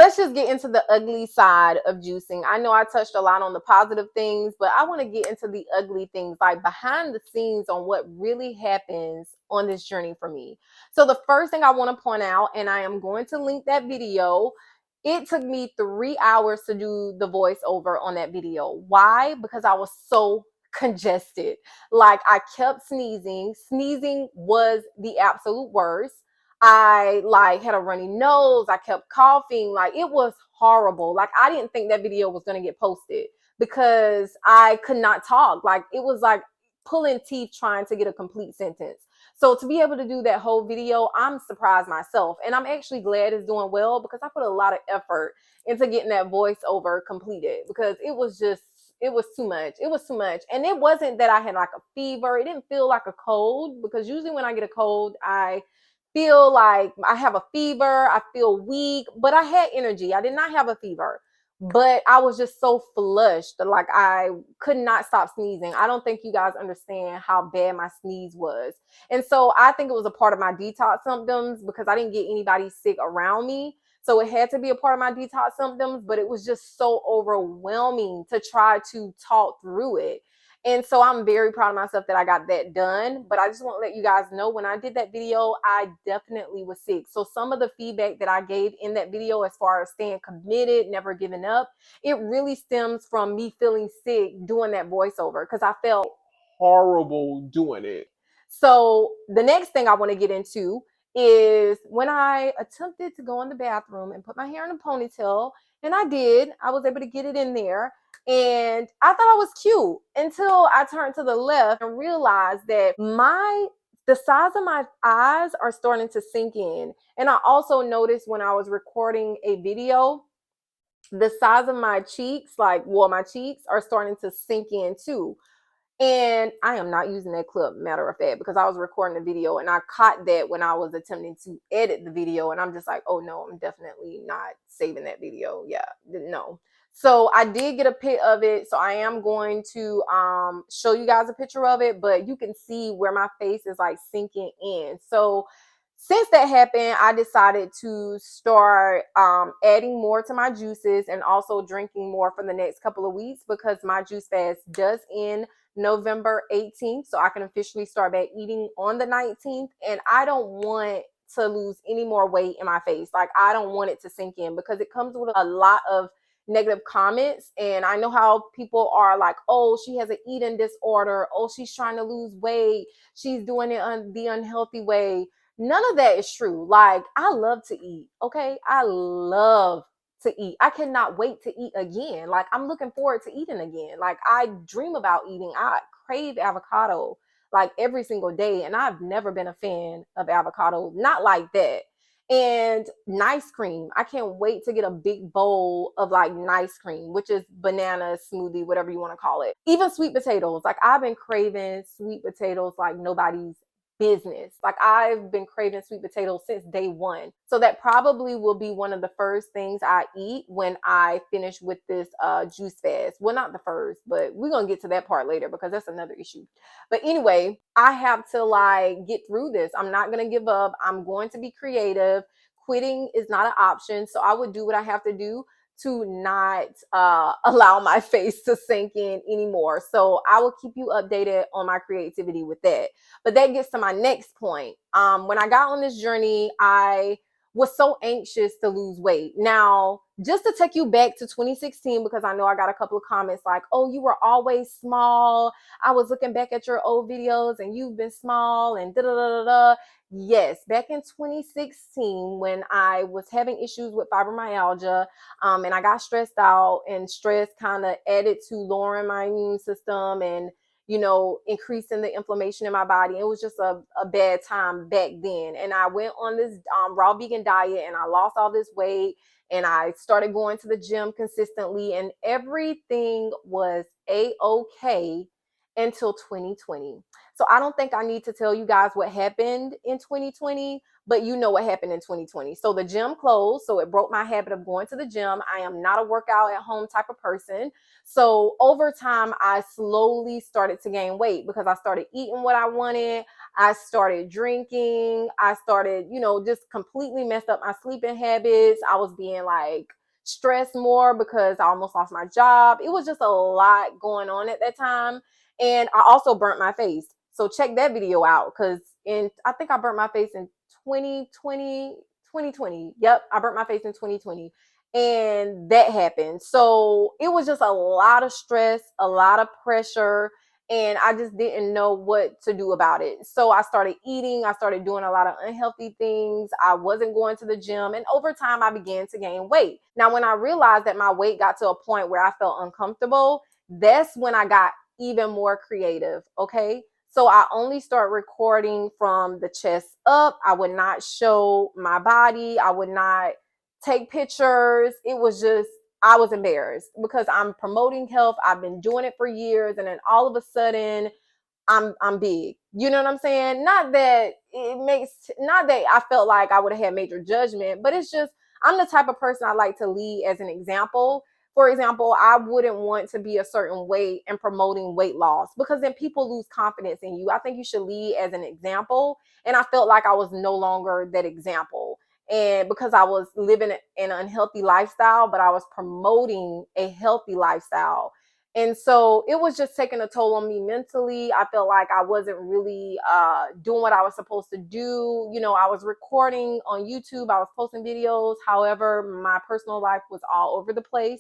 let's just get into the ugly side of juicing. I know I touched a lot on the positive things, but I want to get into the ugly things, like behind the scenes on what really happens on this journey for me. So the first thing I want to point out, and I am going to link that video, it took me 3 hours to do the voiceover on that video. Why? Because I was so congested. Like, I kept sneezing. Sneezing was the absolute worst. I like had a runny nose. I kept coughing. Like, it was horrible. Like, I didn't think that video was going to get posted because I could not talk. Like, it was like pulling teeth trying to get a complete sentence. So to be able to do that whole video, I'm surprised myself. And I'm actually glad it's doing well because I put a lot of effort into getting that voiceover completed, because it was too much. It was too much. And it wasn't that I had like a fever. It didn't feel like a cold, because usually when I get a cold, I feel like I have a fever. I feel weak, but I had energy. I did not have a fever, but I was just so flushed. Like, I could not stop sneezing. I don't think you guys understand how bad my sneeze was. And so I think it was a part of my detox symptoms, because I didn't get anybody sick around me. So it had to be a part of my detox symptoms, but it was just so overwhelming to try to talk through it. And so I'm very proud of myself that I got that done. But I just want to let you guys know, when I did that video, I definitely was sick. So some of the feedback that I gave in that video, as far as staying committed, never giving up, it really stems from me feeling sick doing that voiceover, because I felt horrible doing it. So the next thing I want to get into is when I attempted to go in the bathroom and put my hair in a ponytail, and I did. I was able to get it in there. And I thought I was cute until I turned to the left and realized that the size of my eyes are starting to sink in. And I also noticed when I was recording a video, the size of my cheeks, my cheeks are starting to sink in too. And I am not using that clip, matter of fact, because I was recording the video and I caught that when I was attempting to edit the video. And I'm just like, oh no, I'm definitely not saving that video. Yeah, no. So I did get a pic of it. So I am going to show you guys a picture of it, but you can see where my face is like sinking in. So since that happened, I decided to start adding more to my juices and also drinking more for the next couple of weeks, because my juice fast does end November 18th. So I can officially start back eating on the 19th. And I don't want to lose any more weight in my face. Like, I don't want it to sink in, because it comes with a lot of negative comments. And I know how people are like, oh, she has an eating disorder. Oh, she's trying to lose weight. She's doing it the unhealthy way. None of that is true. Like, I love to eat. Okay. I love to eat. I cannot wait to eat again. Like, I'm looking forward to eating again. Like, I dream about eating. I crave avocado like every single day. And I've never been a fan of avocado, not like that. And nice cream. I can't wait to get a big bowl of like nice cream, which is banana smoothie, whatever you want to call it. Even sweet potatoes. Like, I've been craving sweet potatoes like nobody's business. Like, I've been craving sweet potatoes since day one. So that probably will be one of the first things I eat when I finish with this juice fast. Well, not the first, but we're going to get to that part later, because that's another issue. But anyway, I have to like get through this. I'm not going to give up. I'm going to be creative. Quitting is not an option. So I would do what I have to do to not allow my face to sink in anymore. So I will keep you updated on my creativity with that. But that gets to my next point. When I got on this journey, I was so anxious to lose weight. Now, just to take you back to 2016, because I know I got a couple of comments like, oh, you were always small. I was looking back at your old videos and you've been small and da da da da da. Yes, back in 2016, when I was having issues with fibromyalgia, and I got stressed out, and stress kind of added to lowering my immune system and, increasing the inflammation in my body. It was just a bad time back then. And I went on this raw vegan diet and I lost all this weight and I started going to the gym consistently and everything was a-okay until 2020. So I don't think I need to tell you guys what happened in 2020, but you know what happened in 2020. So the gym closed. So it broke my habit of going to the gym. I am not a workout at home type of person. So over time, I slowly started to gain weight because I started eating what I wanted. I started drinking. I started, just completely messed up my sleeping habits. I was being like stressed more because I almost lost my job. It was just a lot going on at that time. And I also burnt my face. So check that video out because I think I burnt my face in 2020. Yep, I burnt my face in 2020. And that happened. So it was just a lot of stress, a lot of pressure, and I just didn't know what to do about it. So I started eating, I started doing a lot of unhealthy things. I wasn't going to the gym, and over time I began to gain weight. Now, when I realized that my weight got to a point where I felt uncomfortable, that's when I got even more creative, okay? So I only start recording from the chest up. I would not show my body. I would not take pictures. It was just, I was embarrassed because I'm promoting health. I've been doing it for years. And then all of a sudden, I'm big. You know what I'm saying? Not that I felt like I would have had major judgment, but it's just I'm the type of person I like to lead as an example. For example, I wouldn't want to be a certain weight and promoting weight loss because then people lose confidence in you. I think you should lead as an example. And I felt like I was no longer that example. And because I was living an unhealthy lifestyle, but I was promoting a healthy lifestyle. And so it was just taking a toll on me mentally. I felt like I wasn't really doing what I was supposed to do. I was recording on YouTube, I was posting videos. However, my personal life was all over the place.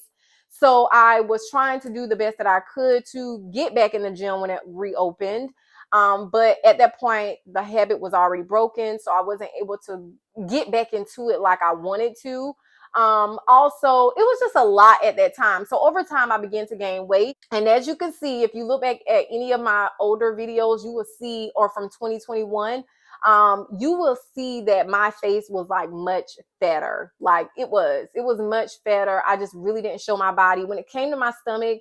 So I was trying to do the best that I could to get back in the gym when it reopened. But at that point, the habit was already broken. So I wasn't able to get back into it like I wanted to. Also, it was just a lot at that time. So over time, I began to gain weight. And as you can see, if you look back at any of my older videos, you will see, or from 2021, you will see that my face was like much fatter. Like it was much fatter. I just really didn't show my body. When it came to my stomach,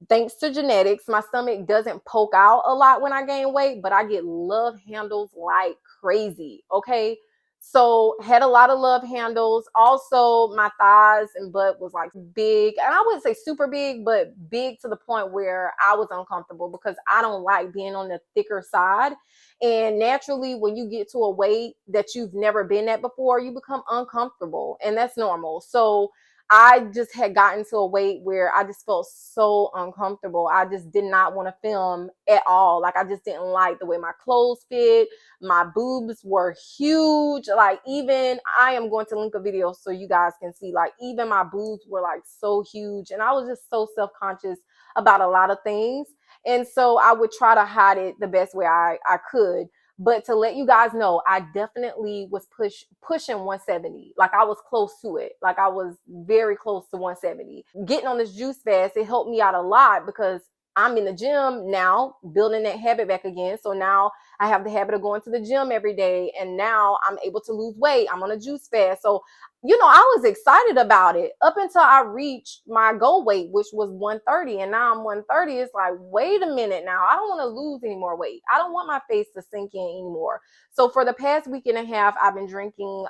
thanks to genetics, my stomach doesn't poke out a lot when I gain weight, but I get love handles like crazy. Okay. So had a lot of love handles. Also, my thighs and butt was like big. And I wouldn't say super big, but big to the point where I was uncomfortable because I don't like being on the thicker side. And naturally, when you get to a weight that you've never been at before, you become uncomfortable. And that's normal. So I just had gotten to a weight where I just felt so uncomfortable. I just did not want to film at all. Like I just didn't like the way my clothes fit. My boobs were huge. Like even I am going to link a video so you guys can see, like even my boobs were like so huge. And I was just so self-conscious about a lot of things. And so I would try to hide it the best way I could. But to let you guys know, I definitely was pushing 170. Like I was close to it. Like I was very close to 170. Getting on this juice fast, it helped me out a lot because I'm in the gym now, building that habit back again. So now I have the habit of going to the gym every day. And now I'm able to lose weight. I'm on a juice fast. So I was excited about it up until I reached my goal weight, which was 130. And now I'm 130. It's like, wait a minute now. I don't want to lose any more weight. I don't want my face to sink in anymore. So for the past week and a half, I've been drinking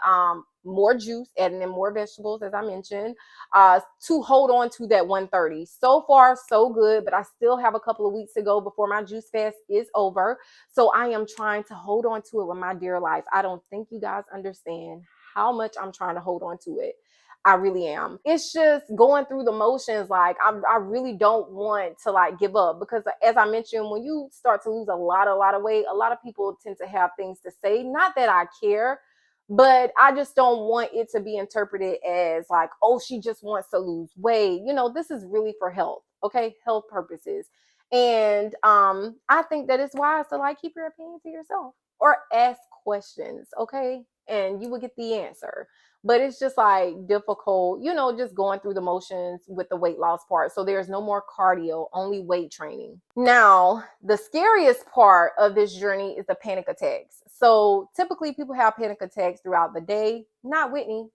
more juice, adding in more vegetables, as I mentioned, to hold on to that 130. So far, so good, but I still have a couple of weeks to go before my juice fast is over. So I am trying to hold on to it with my dear life. I don't think you guys understand how much I'm trying to hold on to it. I really am. It's just going through the motions. Like I really don't want to like give up because as I mentioned, when you start to lose a lot of weight, a lot of people tend to have things to say. Not that I care, but I just don't want it to be interpreted as like, oh, she just wants to lose weight. This is really for health, okay? Health purposes. And I think that it's wise to like keep your opinion to yourself or ask questions, okay? And you will get the answer. But it's just like difficult, just going through the motions with the weight loss part. So there's no more cardio, only weight training. Now, the scariest part of this journey is the panic attacks. So typically people have panic attacks throughout the day. Not Whitney.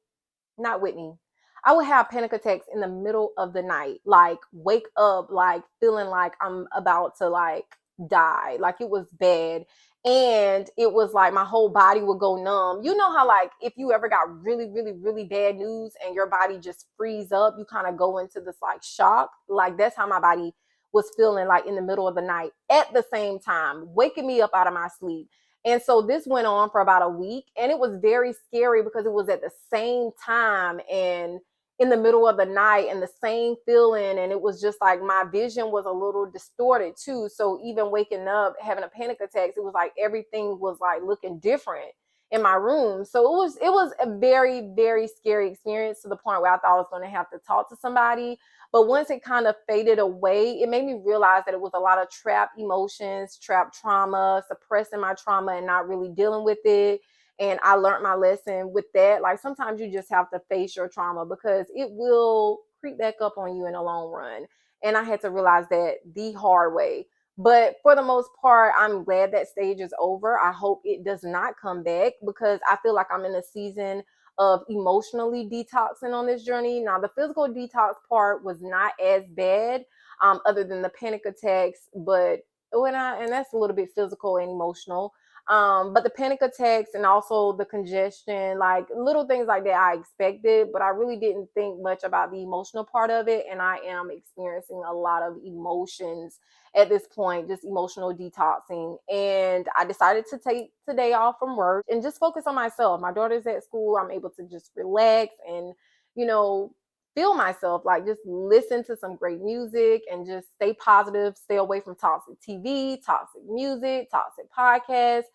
I would have panic attacks in the middle of the night, like wake up, like feeling like I'm about to like die. Like it was bad. And it was like my whole body would go numb. You know how, like, if you ever got really, really, really bad news and your body just freeze up, you kind of go into this like shock. Like, that's how my body was feeling, like in the middle of the night, at the same time waking me up out of my sleep. And so this went on for about a week, and it was very scary because it was at the same time and in the middle of the night, and the same feeling. And it was just like my vision was a little distorted too. So even waking up, having a panic attack, it was like everything was like looking different in my room. So it was a very, very scary experience, to the point where I thought I was going to have to talk to somebody. But once it kind of faded away, it made me realize that it was a lot of trapped emotions, trapped trauma, suppressing my trauma and not really dealing with it. And I learned my lesson with that. Like, sometimes you just have to face your trauma, because it will creep back up on you in the long run. And I had to realize that the hard way. But for the most part, I'm glad that stage is over. I hope it does not come back, because I feel like I'm in a season of emotionally detoxing on this journey. Now, the physical detox part was not as bad, other than the panic attacks, but and that's a little bit physical and emotional. But the panic attacks and also the congestion, like little things like that, I expected, but I really didn't think much about the emotional part of it. And I am experiencing a lot of emotions at this point, just emotional detoxing. And I decided to take today off from work and just focus on myself. My daughter's at school. I'm able to just relax and, you know, feel myself, like just listen to some great music and just stay positive, stay away from toxic TV, toxic music, toxic podcasts,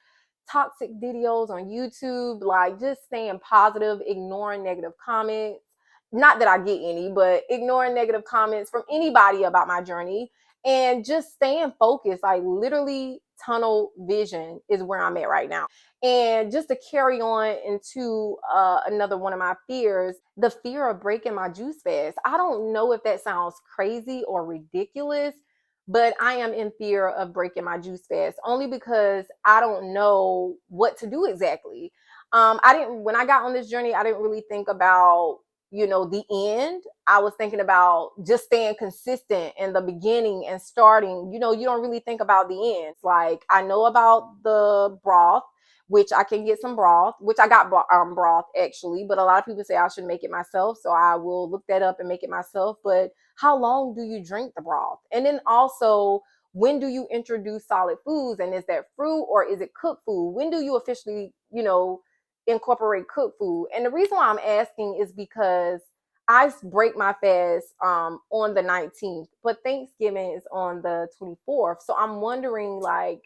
toxic videos on YouTube, like just staying positive, ignoring negative comments. Not that I get any, but ignoring negative comments from anybody about my journey, and just staying focused, like literally tunnel vision is where I'm at right now. And just to carry on into another one of my fears, the fear of breaking my juice fast. I don't know if that sounds crazy or ridiculous, but I am in fear of breaking my juice fast, only because I don't know what to do exactly. I didn't, when I got on this journey, I didn't really think about, the end. I was thinking about just staying consistent in the beginning and starting. You don't really think about the end. Like, I know about the broth, which I can get some broth, which I got broth actually, but a lot of people say I should make it myself. So I will look that up and make it myself. But how long do you drink the broth? And then also, when do you introduce solid foods? And is that fruit or is it cooked food? When do you officially, incorporate cooked food? And the reason why I'm asking is because I break my fast on the 19th, but Thanksgiving is on the 24th. So I'm wondering, like,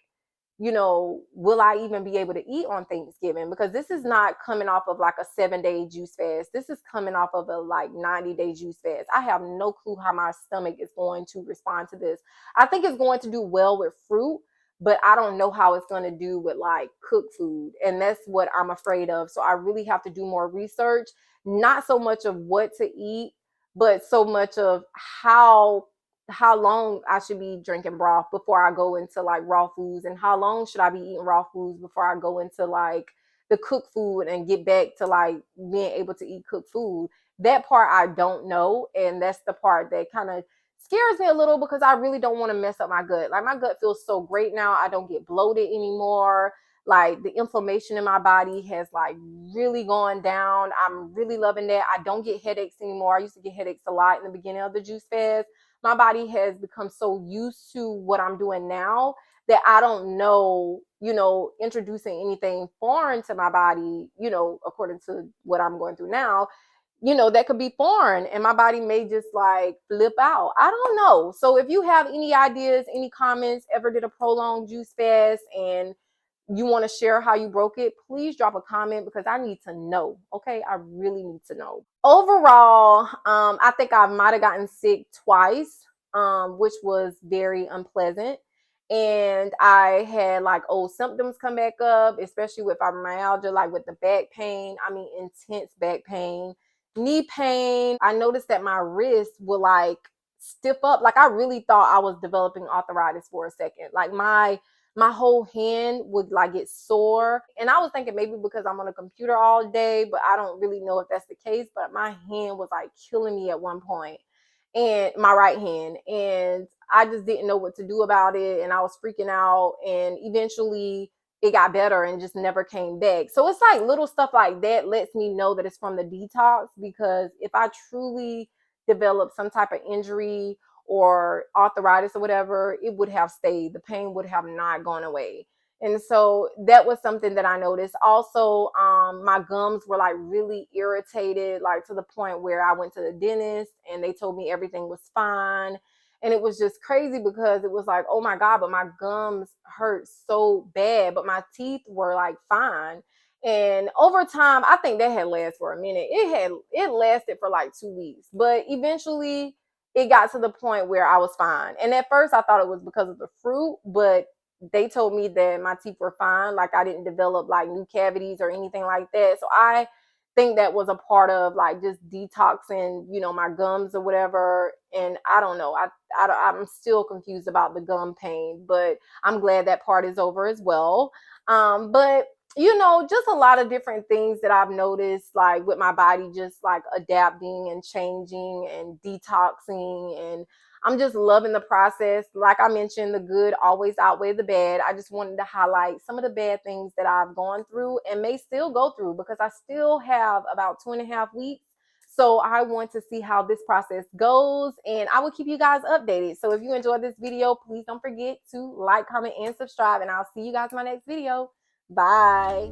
will I even be able to eat on Thanksgiving? Because this is not coming off of like a 7-day juice fast. This is coming off of a like 90-day juice fast. I have no clue how my stomach is going to respond to this. I think it's going to do well with fruit, but I don't know how it's going to do with like cooked food. And that's what I'm afraid of. So I really have to do more research, not so much of what to eat, but so much of how long I should be drinking broth before I go into like raw foods, and how long should I be eating raw foods before I go into like the cooked food and get back to like being able to eat cooked food. That part I don't know, and that's the part that kind of scares me a little, because I really don't want to mess up my gut. Like, my gut feels so great now. I don't get bloated anymore. Like, the inflammation in my body has like really gone down. I'm really loving that. I don't get headaches anymore. I used to get headaches a lot in the beginning of the juice fast. My body has become so used to what I'm doing now that I don't know, introducing anything foreign to my body, according to what I'm going through now, that could be foreign, and my body may just like flip out. I don't know. So if you have any ideas, any comments, ever did a prolonged juice fast and you want to share how you broke it, please drop a comment, because I need to know. Okay, I really need to know. Overall, I think I might have gotten sick twice, which was very unpleasant. And I had like old symptoms come back up, especially with fibromyalgia, like with the back pain. I mean, intense back pain, knee pain. I noticed that my wrist would like stiff up. Like, I really thought I was developing arthritis for a second. Like, my whole hand would like get sore. And I was thinking maybe because I'm on a computer all day, but I don't really know if that's the case. But my hand was like killing me at one point, and my right hand. And I just didn't know what to do about it. And I was freaking out. And eventually it got better and just never came back. So it's like little stuff like that lets me know that it's from the detox, because if I truly developed some type of injury or arthritis or whatever, it would have stayed. The pain would have not gone away. And so that was something that I noticed. Also, my gums were like really irritated, like to the point where I went to the dentist and they told me everything was fine. And it was just crazy because it was like, oh my God, but my gums hurt so bad, but my teeth were like fine. And over time, I think that had lasted for a minute. It lasted for like 2 weeks, but eventually it got to the point where I was fine. And at first I thought it was because of the fruit, but they told me that my teeth were fine. Like I didn't develop like new cavities or anything like that. So I think that was a part of like just detoxing, my gums or whatever. And I don't know. I'm still confused about the gum pain, but I'm glad that part is over as well. But just a lot of different things that I've noticed, like with my body, just like adapting and changing and detoxing. And I'm just loving the process. Like I mentioned, the good always outweigh the bad. I just wanted to highlight some of the bad things that I've gone through and may still go through, because I still have about 2.5 weeks. So I want to see how this process goes, and I will keep you guys updated. So if you enjoyed this video, please don't forget to like, comment, and subscribe, and I'll see you guys in my next video. Bye.